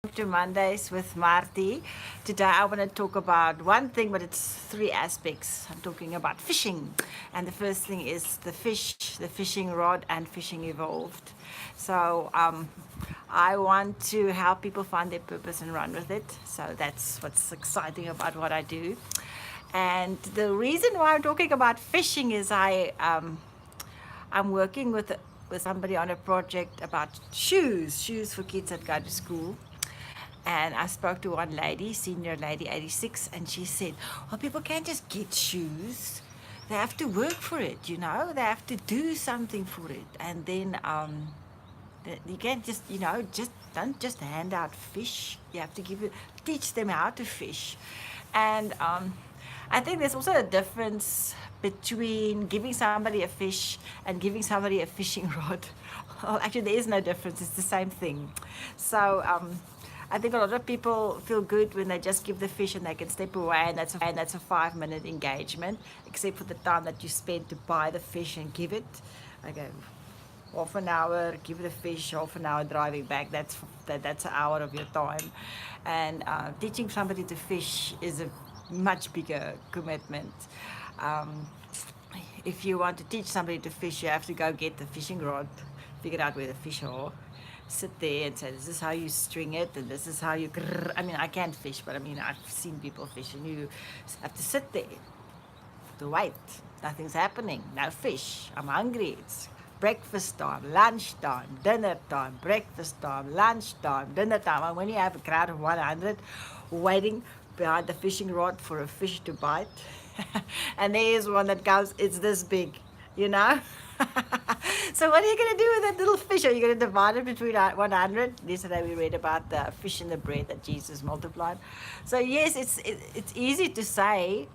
To Mondays with Marthie. Today I want to talk about one thing, but it's three aspects. I'm talking about fishing. And the first thing is the fish, the fishing rod, and fishing evolved. So I want to help people find their purpose and run with it. So that's what's exciting about what I do. And the reason why I'm talking about fishing is I'm working with somebody on a project about shoes for kids that go to school. And I spoke to one lady, senior lady, 86, and she said, well, people can't just get shoes. They have to work for it, you know? They have to do something for it. And then you can't just, just don't just hand out fish. You have to teach them how to fish. And I think there's also a difference between giving somebody a fish and giving somebody a fishing rod. Well, actually, there is no difference. It's the same thing. So I think a lot of people feel good when they just give the fish and they can step away, and that's a 5-minute engagement, except for the time that you spend to buy the fish and give it. Okay, half an hour, give the fish, half an hour driving back. That's an hour of your time. And teaching somebody to fish is a much bigger commitment. Um, if you want to teach somebody to fish, you have to go get the fishing rod, figure out where the fish are, sit there and say, this is how you string it, and this is how you, I mean, I can't fish, but I mean, I've seen people fish, and you have to sit there to wait. Nothing's happening, no fish. I'm hungry. It's breakfast time, lunch time, dinner time, breakfast time, lunch time, dinner time. And when you have a crowd of 100 waiting behind the fishing rod for a fish to bite, and there's one that goes, it's this big, you know? So what are you going to do with that little fish? Are you going to divide it between 100? Yesterday we read about the fish and the bread that Jesus multiplied. So yes, it's easy to say,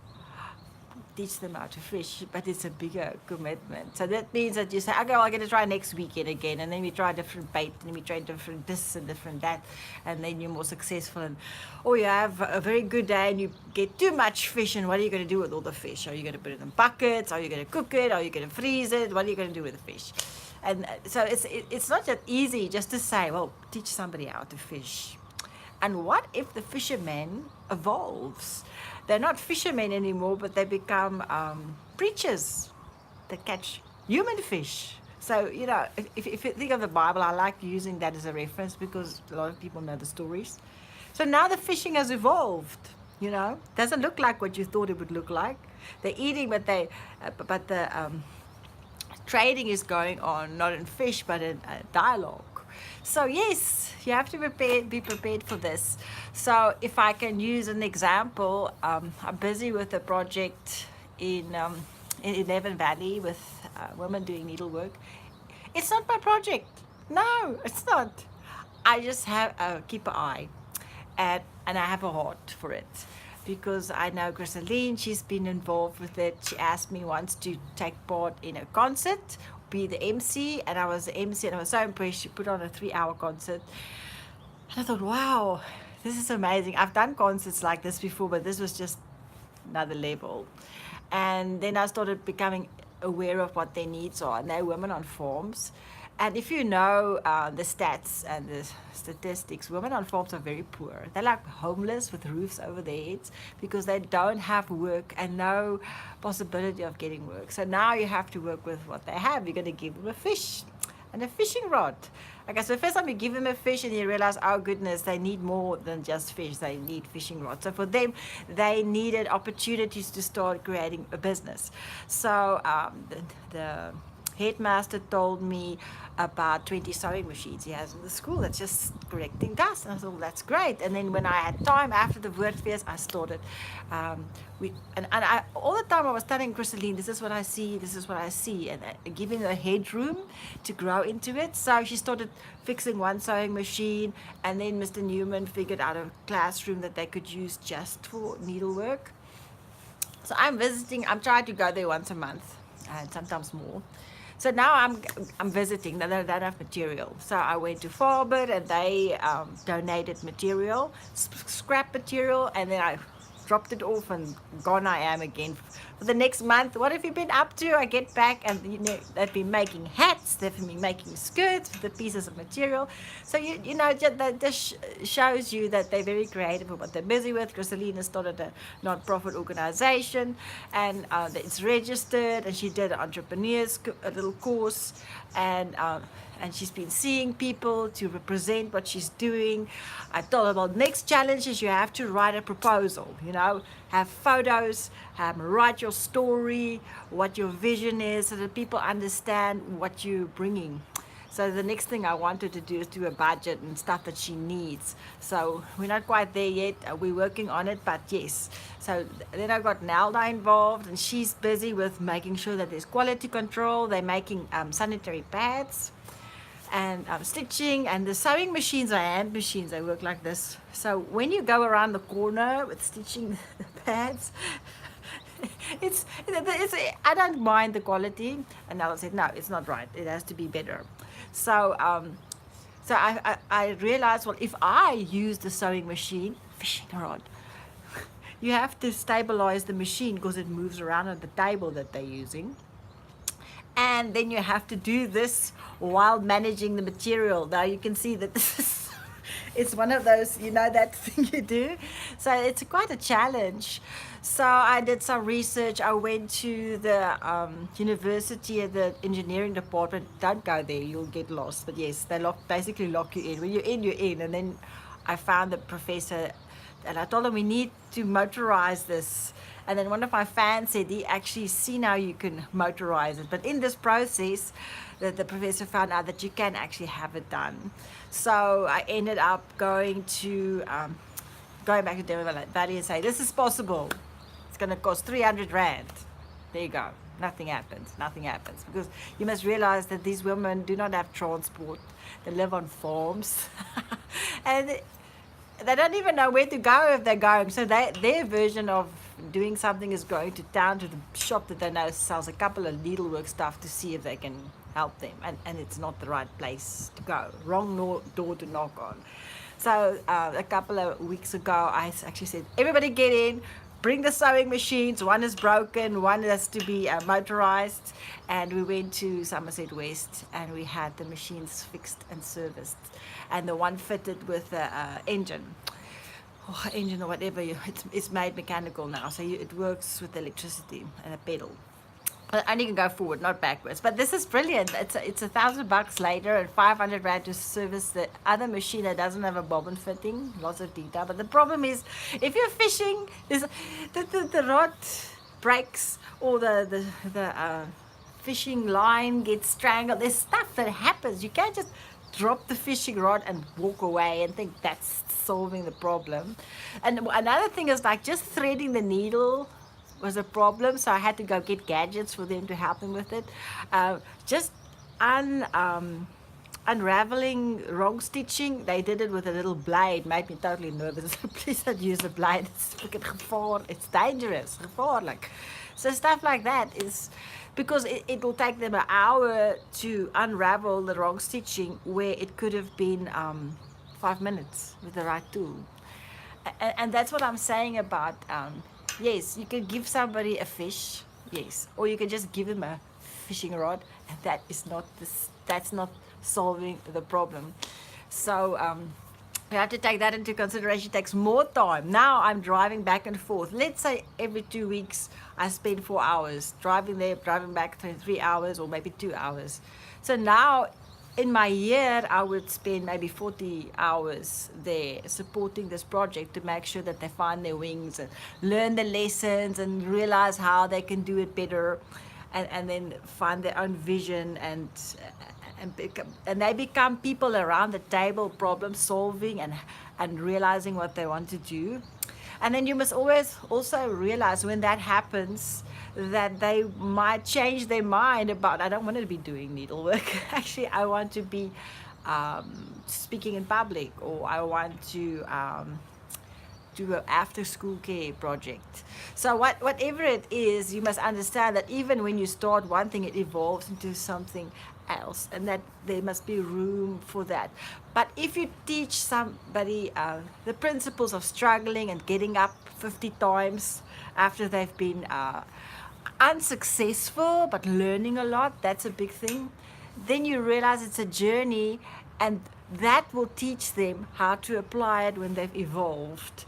teach them how to fish, but it's a bigger commitment. So that means that you say, okay, well, I'm going to try next weekend again, and then we try different bait, and we try different this and different that, and then you're more successful. And or you have a very good day and you get too much fish, and what are you going to do with all the fish? Are you going to put it in buckets? Are you going to cook it? Are you going to freeze it? What are you going to do with the fish? And so it's not that easy just to say, well, teach somebody how to fish. And what if the fisherman evolves? They're not fishermen anymore, but they become preachers that catch human fish. So, if you think of the Bible, I like using that as a reference because a lot of people know the stories. So now the fishing has evolved, Doesn't look like what you thought it would look like. They're eating, but the trading is going on, not in fish, but in dialogue. So yes, you have to be prepared for this. So if I can use an example, I'm busy with a project in 11 Valley with women doing needlework. It's not my project. No, it's not. I just have keep an eye, and I have a heart for it. Because I know Chrisaline, she's been involved with it. She asked me once to take part in a concert, be the MC, and I was the MC, and I was so impressed. She put on a 3-hour concert, and I thought, wow, this is amazing. I've done concerts like this before, but this was just another level. And then I started becoming aware of what their needs are, and they're women on farms. And if you know the stats and the statistics, women on farms are very poor. They're like homeless with roofs over their heads because they don't have work and no possibility of getting work. So now you have to work with what they have. You're going to give them a fish and a fishing rod. Okay, so first time you give them a fish and you realize, oh goodness, they need more than just fish. They need fishing rods. So for them, they needed opportunities to start creating a business. So the headmaster told me about 20 sewing machines he has in the school that's just collecting dust, and I thought, well, that's great. And then when I had time after the word fairs, I started all the time I was telling Chrisaline, this is what I see, and giving her headroom to grow into it. So she started fixing one sewing machine, and then Mr. Newman figured out a classroom that they could use just for needlework. So I'm trying to go there once a month, and sometimes more. So now I'm visiting. They don't have material. So I went to Farber, and they donated material, scrap material, and then I dropped it off, and gone I am again for for the next month, what have you been up to? I get back and they've been making hats, they've been making skirts with the pieces of material. So that just shows you that they're very creative with what they're busy with. Chrisalina started a non-profit organization, and it's registered, and she did an entrepreneurs a little course, and she's been seeing people to represent what she's doing. I told her about next challenge is you have to write a proposal, have photos, write your story, what your vision is, so that people understand what you're bringing. So the next thing I wanted to do is do a budget and stuff that she needs. So we're not quite there yet. We're working on it, but yes. So then I got Nelda involved, and she's busy with making sure that there's quality control. They're making sanitary pads and stitching, and the sewing machines are hand machines. They work like this. So when you go around the corner with stitching the pads, it's I don't mind the quality. And Nelda said, no, it's not right. It has to be better. So I realized, well, if I use the sewing machine, fishing rod, you have to stabilize the machine because it moves around on the table that they're using. And then you have to do this while managing the material. Now you can see that this is, it's one of those, that thing you do. So it's quite a challenge. So I did some research. I went to the university at the engineering department. Don't go there, you'll get lost. But yes, they basically lock you in. When you're in, you're in. And then I found the professor, and I told him we need to motorize this. And then one of my fans said he actually seen how you can motorize it. But in this process, the professor found out that you can actually have it done. So I ended up going back to Devon Valley and say, this is possible. It's going to cost 300 Rand. There you go. Nothing happens. Because you must realize that these women do not have transport. They live on farms. And they don't even know where to go if they're going. So their version of doing something is going to town to the shop that they know sells a couple of needlework stuff to see if they can help them. And it's not the right place to go. Wrong door to knock on. So a couple of weeks ago, I actually said, everybody get in. Bring the sewing machines. One is broken, one has to be motorized. And we went to Somerset West, and we had the machines fixed and serviced. And the one fitted with the engine or whatever. It's made mechanical now, so it works with electricity and a pedal. And you can go forward, not backwards. But this is brilliant. It's $1,000 later and 500 Rand to service the other machine that doesn't have a bobbin fitting. Lots of detail. But the problem is, if you're fishing, the rod breaks, or the fishing line gets strangled. There's stuff that happens. You can't just drop the fishing rod and walk away and think that's solving the problem. And another thing is, like, just threading the needle was a problem, so I had to go get gadgets for them to help me with it. Just unraveling wrong stitching, they did it with a little blade, made me totally nervous. Please don't use a blade, it's dangerous, gevaarlijk. So stuff like that is, because it will take them an hour to unravel the wrong stitching, where it could have been 5 minutes with the right tool. And that's what I'm saying about yes, you can give somebody a fish, yes, or you can just give them a fishing rod, and that's not solving the problem. So you have to take that into consideration. It takes more time. Now I'm driving back and forth. Let's say every 2 weeks I spend 4 hours driving there, driving back 3 hours, or maybe 2 hours. So now in my year, I would spend maybe 40 hours there supporting this project to make sure that they find their wings and learn the lessons and realize how they can do it better, and then find their own vision, and they become people around the table, problem solving and realizing what they want to do. And then you must always also realize when that happens that they might change their mind about, I don't want to be doing needlework. Actually, I want to be speaking in public, or I want to do an after-school care project. So whatever it is, you must understand that even when you start one thing, it evolves into something else, and that there must be room for that. But if you teach somebody the principles of struggling and getting up 50 times after they've been unsuccessful but learning a lot, that's a big thing, then you realize it's a journey, and that will teach them how to apply it when they've evolved.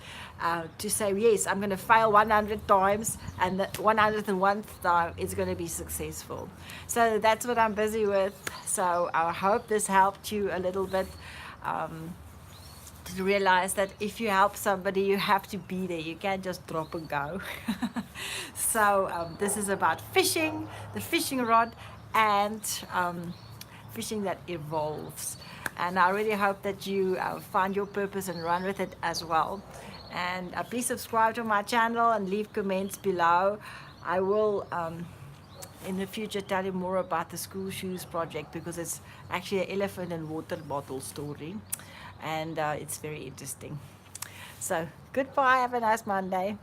To say, yes, I'm going to fail 100 times, and the 101st time it's going to be successful. So that's what I'm busy with. So I hope this helped you a little bit, to realize that if you help somebody, you have to be there. You can't just drop and go. So this is about fishing, the fishing rod, and fishing that evolves. And I really hope that you find your purpose and run with it as well. And please subscribe to my channel and leave comments below. I will in the future tell you more about the school shoes project, because it's actually an elephant and water bottle story, and it's very interesting. So goodbye, have a nice Monday.